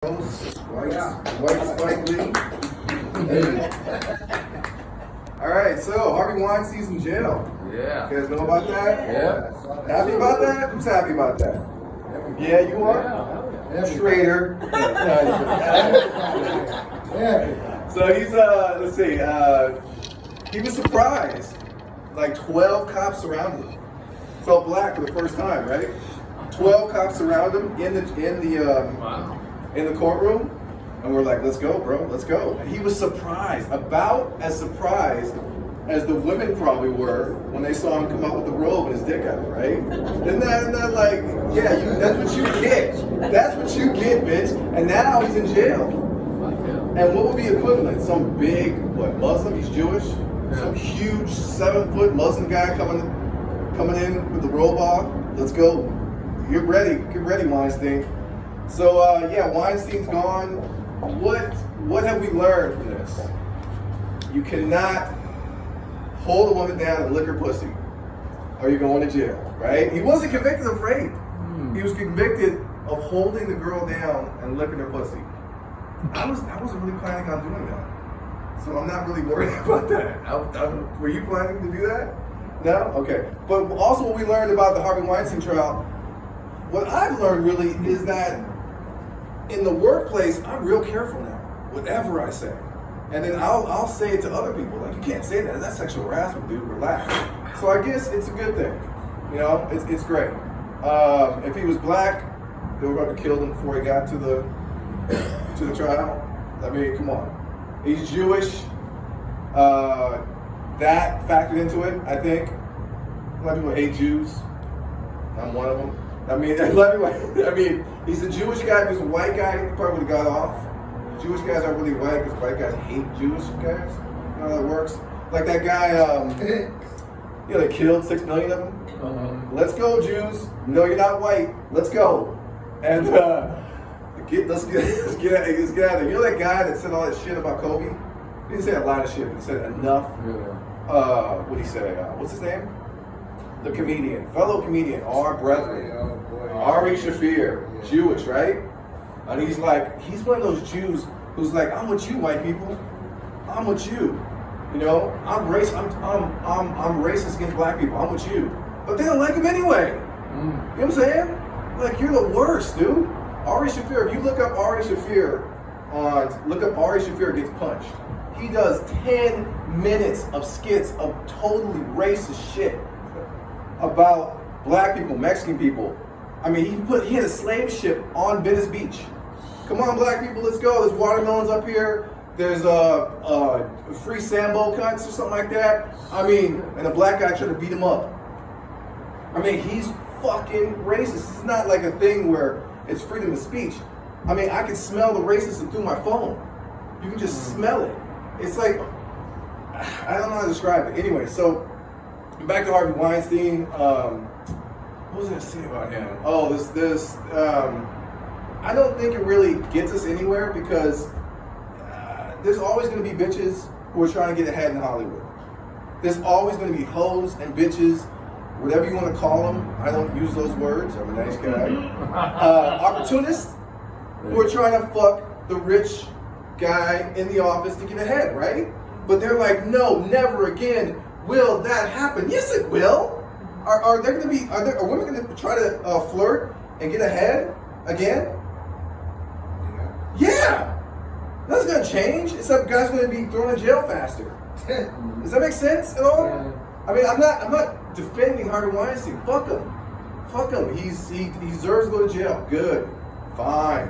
White Spike Lee. All right, so Harvey Weinstein's in jail. Yeah. You guys know about that? Yeah. Happy about that? Who's happy about that? Yeah, you are? Yeah. Traitor. So he's, let's see, he was surprised. Like 12 cops surrounded him. Felt black for the first time, right? 12 cops surround him in the courtroom, and we're like, let's go, bro, let's go. And he was surprised, about as surprised as the women probably were when they saw him come out with the robe and his dick out, right? Isn't that like, yeah, that's what you get. That's what you get, bitch. And now he's in jail. And what would be equivalent? Some big, Muslim? He's Jewish? Some huge 7-foot Muslim guy coming in with the robe off. Let's go. Get ready, Weinstein. So yeah, Weinstein's gone. What have we learned from this? You cannot hold a woman down and lick her pussy, or you're going to jail, right? He wasn't convicted of rape. He was convicted of holding the girl down and licking her pussy. I wasn't really planning on doing that, so I'm not really worried about that. Were you planning to do that? No? Okay. But also what we learned about the Harvey Weinstein trial, what I've learned really is that in the workplace, I'm real careful now, whatever I say. And then I'll say it to other people, like, you can't say that, that's sexual harassment, dude, relax. So I guess it's a good thing, you know, it's great. If he was black, they were going to kill him before he got to the trial. I mean, come on. He's Jewish, that factored into it, I think. A lot of people hate Jews, I'm one of them. I mean, he's a Jewish guy. If he's a white guy, he probably would have got off. Jewish guys aren't really white because white guys hate Jewish guys. You know how that works? Like that guy, they killed 6 million of them. Let's go, Jews. No, you're not white. Let's go. And let's get out of there. You know that guy that said all that shit about Kobe? He didn't say a lot of shit, but he said enough. What did he say? What's his name? The comedian, fellow comedian, our brethren, Ari Shafir, Jewish, right? And he's one of those Jews who's like, I'm with you, white people. I'm with you. You know, I'm racist against black people. I'm with you. But they don't like him anyway. You know what I'm saying? Like, you're the worst, dude. Ari Shafir, if you look up Ari Shafir gets punched. He does 10 minutes of skits of totally racist shit about black people, Mexican people. I mean, he had a slave ship on Venice Beach. Come on, black people, let's go. There's watermelons up here. There's free Sambo cuts or something like that. I mean, and a black guy tried to beat him up. I mean, he's fucking racist. It's not like a thing where it's freedom of speech. I mean, I can smell the racism through my phone. You can just smell it. It's like, I don't know how to describe it. Anyway, so back to Harvey Weinstein. What was I going to say about him? Oh, this. I don't think it really gets us anywhere because there's always going to be bitches who are trying to get ahead in Hollywood. There's always going to be hoes and bitches, whatever you want to call them. I don't use those words. I'm a nice guy. Opportunists who are trying to fuck the rich guy in the office to get ahead, right? But they're like, no, never again. Will that happen? Yes, it will. Are women going to try to flirt and get ahead again? Yeah. That's going to change. Except guys are going to be thrown in jail faster. Does that make sense at all? Yeah. I mean, I'm not defending Harvey Weinstein. Fuck him. He deserves to go to jail. Good. Fine.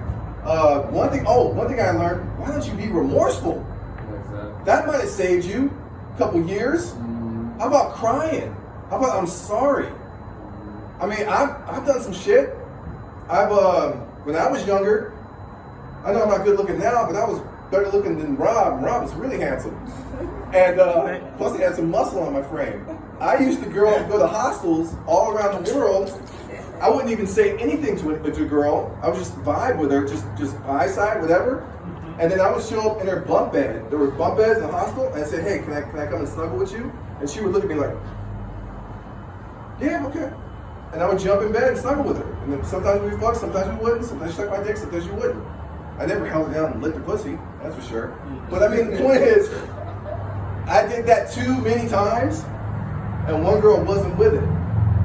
One thing I learned, why don't you be remorseful? Exactly. That might have saved you a couple years. How about crying? How about I'm sorry? I mean, I've done some shit. When I was younger, I know I'm not good looking now, but I was better looking than Rob. And Rob was really handsome. And plus he had some muscle on my frame. I used to go to hostels all around the world. I wouldn't even say anything to a girl. I would just vibe with her, just eyesight, whatever. And then I would show up in her bunk bed. There were bunk beds in the hostel, and I said, hey, can I come and snuggle with you? And she would look at me like, yeah, okay. And I would jump in bed and snuggle with her. And then sometimes we'd fuck, sometimes we wouldn't, sometimes she sucked my dick, sometimes you wouldn't. I never held her down and licked her pussy, that's for sure. But I mean, the point is, I did that too many times, and one girl wasn't with it.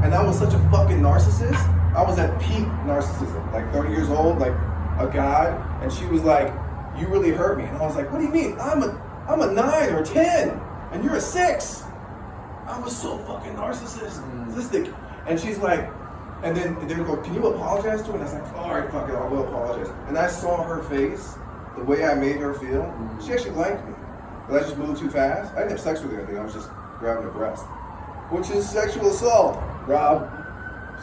And I was such a fucking narcissist. I was at peak narcissism, like 30 years old, like a god. And she was like, you really hurt me. And I was like, what do you mean? I'm a 9 or 10, and you're a 6. I was so fucking narcissistic. And she's like, and then they would go, can you apologize to her? And I was like, all right, fuck it, I will apologize. And I saw her face, the way I made her feel. She actually liked me. But I just moved too fast. I didn't have sex with her or anything. I was just grabbing her breast. Which is sexual assault, Rob.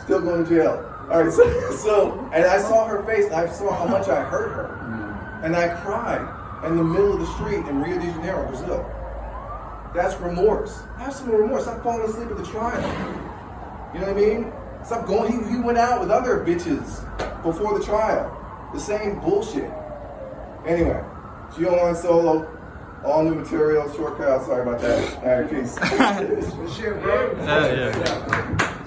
Still going to jail. All right, so and I saw her face, and I saw how much I hurt her. And I cried in the middle of the street in Rio de Janeiro, Brazil. That's remorse. Have some remorse. Stop falling asleep at the trial. You know what I mean? Stop going. He went out with other bitches before the trial. The same bullshit. Anyway, Gio on solo. All new material, short cut. Sorry about that. All right, peace. Shit, bro. Yeah.